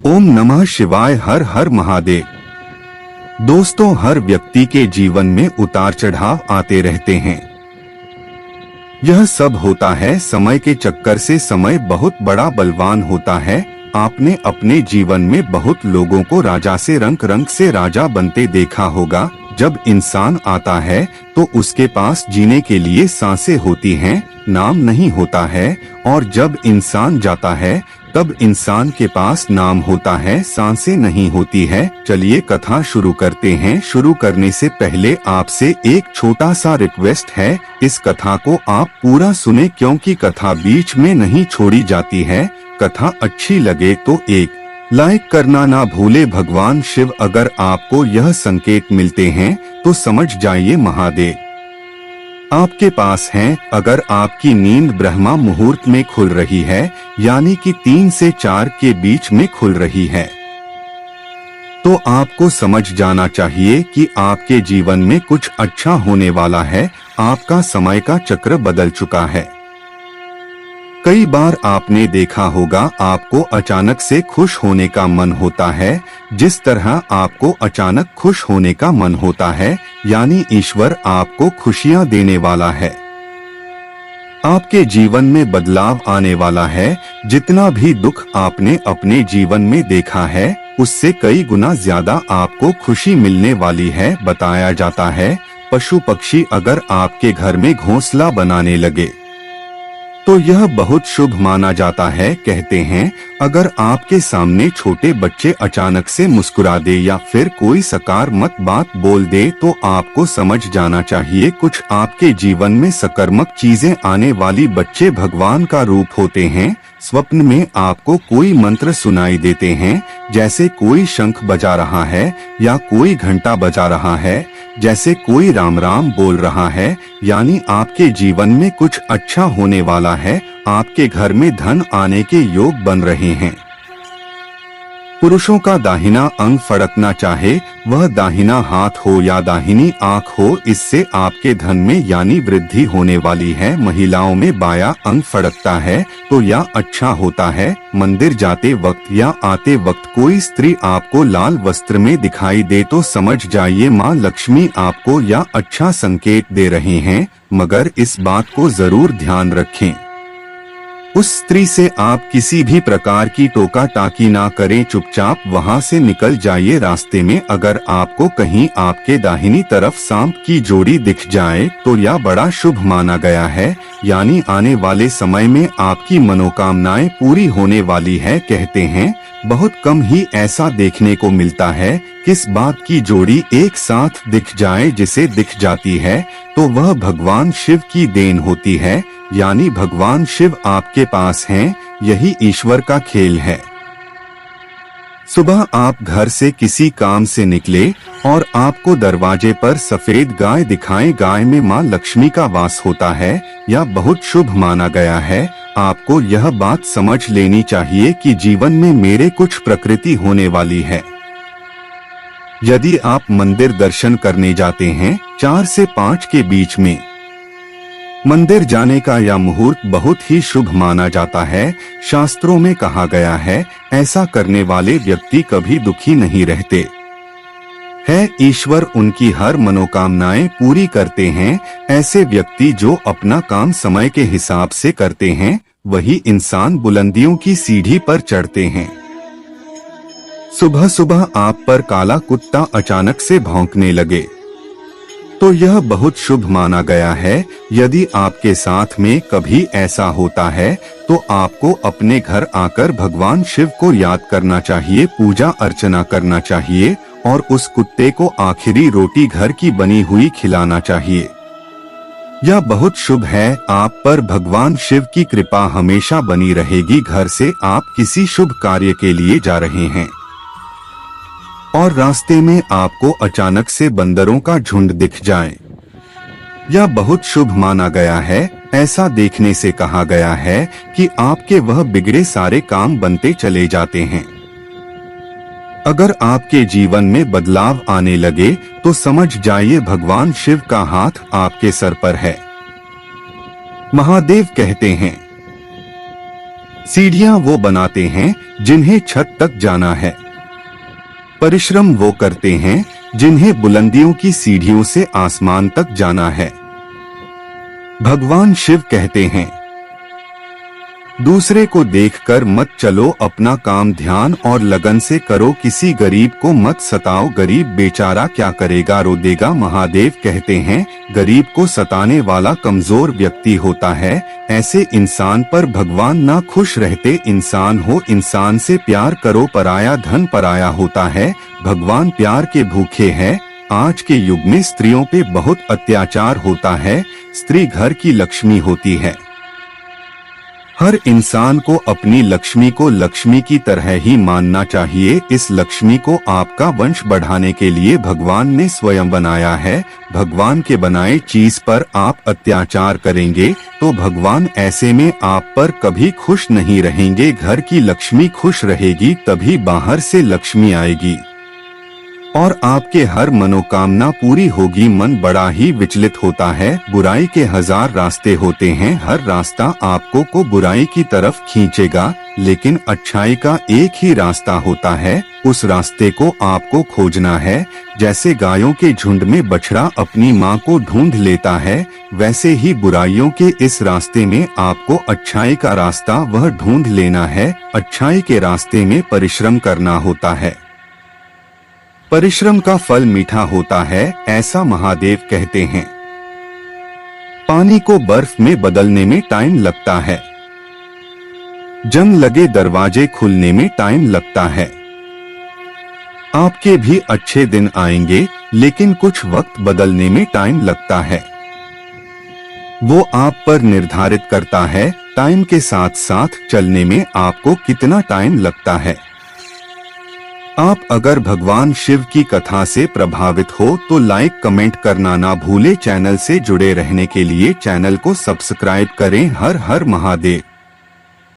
ओम नमः शिवाय। हर हर महादेव। दोस्तों, हर व्यक्ति के जीवन में उतार चढ़ाव आते रहते हैं। यह सब होता है समय के चक्कर से। समय बहुत बड़ा बलवान होता है। आपने अपने जीवन में बहुत लोगों को राजा से रंग रंग से राजा बनते देखा होगा। जब इंसान आता है तो उसके पास जीने के लिए सांसें होती हैं, नाम नहीं होता है। और जब इंसान जाता है तब इंसान के पास नाम होता है, सांसें नहीं होती है। चलिए कथा शुरू करते हैं। शुरू करने से पहले आपसे एक छोटा सा रिक्वेस्ट है, इस कथा को आप पूरा सुने क्योंकि कथा बीच में नहीं छोड़ी जाती है। कथा अच्छी लगे तो एक लाइक करना ना भूले। भगवान शिव अगर आपको यह संकेत मिलते हैं तो समझ जाइए महादेव आपके पास हैं। अगर आपकी नींद ब्रह्मा मुहूर्त में खुल रही है, यानी कि 3 से 4 के बीच में खुल रही है, तो आपको समझ जाना चाहिए कि आपके जीवन में कुछ अच्छा होने वाला है। आपका समय का चक्र बदल चुका है। कई बार आपने देखा होगा आपको अचानक से खुश होने का मन होता है। जिस तरह आपको अचानक खुश होने का मन होता है, यानी ईश्वर आपको खुशियां देने वाला है। आपके जीवन में बदलाव आने वाला है। जितना भी दुख आपने अपने जीवन में देखा है, उससे कई गुना ज्यादा आपको खुशी मिलने वाली है। बताया जाता है पशु पक्षी अगर आपके घर में घोंसला बनाने लगे तो यह बहुत शुभ माना जाता है। कहते हैं अगर आपके सामने छोटे बच्चे अचानक से मुस्कुरा दे या फिर कोई सकारात्मक बात बोल दे तो आपको समझ जाना चाहिए कुछ आपके जीवन में सकारात्मक चीजें आने वाली। बच्चे भगवान का रूप होते हैं। स्वप्न में आपको कोई मंत्र सुनाई देते हैं, जैसे कोई शंख बजा रहा है या कोई घंटा बजा रहा है, जैसे कोई राम राम बोल रहा है, यानी आपके जीवन में कुछ अच्छा होने वाला है। आपके घर में धन आने के योग बन रहे हैं। पुरुषों का दाहिना अंग फड़कना चाहे वह दाहिना हाथ हो या दाहिनी आंख हो, इससे आपके धन में यानी वृद्धि होने वाली है। महिलाओं में बायां अंग फड़कता है तो यह अच्छा होता है। मंदिर जाते वक्त या आते वक्त कोई स्त्री आपको लाल वस्त्र में दिखाई दे तो समझ जाइए माँ लक्ष्मी आपको यह अच्छा संकेत दे रहे हैं। मगर इस बात को जरूर ध्यान रखें, उस स्त्री से आप किसी भी प्रकार की टोका टाकी ना करें, चुपचाप वहां से निकल जाइए। रास्ते में अगर आपको कहीं आपके दाहिनी तरफ सांप की जोड़ी दिख जाए तो यह बड़ा शुभ माना गया है, यानी आने वाले समय में आपकी मनोकामनाएं पूरी होने वाली है। कहते हैं बहुत कम ही ऐसा देखने को मिलता है किस बात की जोड़ी एक साथ दिख जाए। जिसे दिख जाती है तो वह भगवान शिव की देन होती है, यानी भगवान शिव आपके पास हैं। यही ईश्वर का खेल है। सुबह आप घर से किसी काम से निकले और आपको दरवाजे पर सफेद गाय दिखाएं, गाय में माँ लक्ष्मी का वास होता है, यह बहुत शुभ माना गया है। आपको यह बात समझ लेनी चाहिए कि जीवन में मेरे कुछ प्रकृति होने वाली है। यदि आप मंदिर दर्शन करने जाते हैं 4 से 5 के बीच में, मंदिर जाने का यह मुहूर्त बहुत ही शुभ माना जाता है। शास्त्रों में कहा गया है ऐसा करने वाले व्यक्ति कभी दुखी नहीं रहते है। ईश्वर उनकी हर मनोकामनाएं पूरी करते हैं। ऐसे व्यक्ति जो अपना काम समय के हिसाब से करते हैं, वही इंसान बुलंदियों की सीढ़ी पर चढ़ते हैं। सुबह सुबह आप पर काला कुत्ता अचानक से भौंकने लगे तो यह बहुत शुभ माना गया है। यदि आपके साथ में कभी ऐसा होता है तो आपको अपने घर आकर भगवान शिव को याद करना चाहिए, पूजा अर्चना करना चाहिए और उस कुत्ते को आखिरी रोटी घर की बनी हुई खिलाना चाहिए। यह बहुत शुभ है। आप पर भगवान शिव की कृपा हमेशा बनी रहेगी। घर से आप किसी शुभ कार्य के लिए जा रहे हैं और रास्ते में आपको अचानक से बंदरों का झुंड दिख जाए, यह बहुत शुभ माना गया है। ऐसा देखने से कहा गया है कि आपके वह बिगड़े सारे काम बनते चले जाते हैं। अगर आपके जीवन में बदलाव आने लगे तो समझ जाइए भगवान शिव का हाथ आपके सर पर है। महादेव कहते हैं सीढ़ियां वो बनाते हैं जिन्हें छत तक जाना है। परिश्रम वो करते हैं जिन्हें बुलंदियों की सीढ़ियों से आसमान तक जाना है। भगवान शिव कहते हैं, दूसरे को देखकर मत चलो, अपना काम ध्यान और लगन से करो, किसी गरीब को मत सताओ, गरीब बेचारा क्या करेगा रो देगा। महादेव कहते हैं, गरीब को सताने वाला कमजोर व्यक्ति होता है, ऐसे इंसान पर भगवान ना खुश रहते। इंसान हो, इंसान से प्यार करो, पराया धन पराया होता है, भगवान प्यार के भूखे हैं। आज के युग में स्त्रियों पे बहुत अत्याचार होता है, स्त्री घर की लक्ष्मी होती है। हर इंसान को अपनी लक्ष्मी को लक्ष्मी की तरह ही मानना चाहिए। इस लक्ष्मी को आपका वंश बढ़ाने के लिए भगवान ने स्वयं बनाया है। भगवान के बनाए चीज पर आप अत्याचार करेंगे तो भगवान ऐसे में आप पर कभी खुश नहीं रहेंगे। घर की लक्ष्मी खुश रहेगी तभी बाहर से लक्ष्मी आएगी और आपके हर मनोकामना पूरी होगी। मन बड़ा ही विचलित होता है, बुराई के 1000 रास्ते होते हैं, हर रास्ता आपको को बुराई की तरफ खींचेगा, लेकिन अच्छाई का एक ही रास्ता होता है, उस रास्ते को आपको खोजना है। जैसे गायों के झुंड में बछड़ा अपनी माँ को ढूंढ लेता है, वैसे ही बुराइयों के इस रास्ते में आपको अच्छाई का रास्ता वह ढूंढ लेना है। अच्छाई के रास्ते में परिश्रम करना होता है, परिश्रम का फल मीठा होता है, ऐसा महादेव कहते हैं। पानी को बर्फ में बदलने में टाइम लगता है, जंग लगे दरवाजे खुलने में टाइम लगता है। आपके भी अच्छे दिन आएंगे, लेकिन कुछ वक्त बदलने में टाइम लगता है। वो आप पर निर्धारित करता है टाइम के साथ साथ चलने में आपको कितना टाइम लगता है। आप अगर भगवान शिव की कथा से प्रभावित हो तो लाइक कमेंट करना ना भूले। चैनल से जुड़े रहने के लिए चैनल को सब्सक्राइब करें। हर हर महादेव।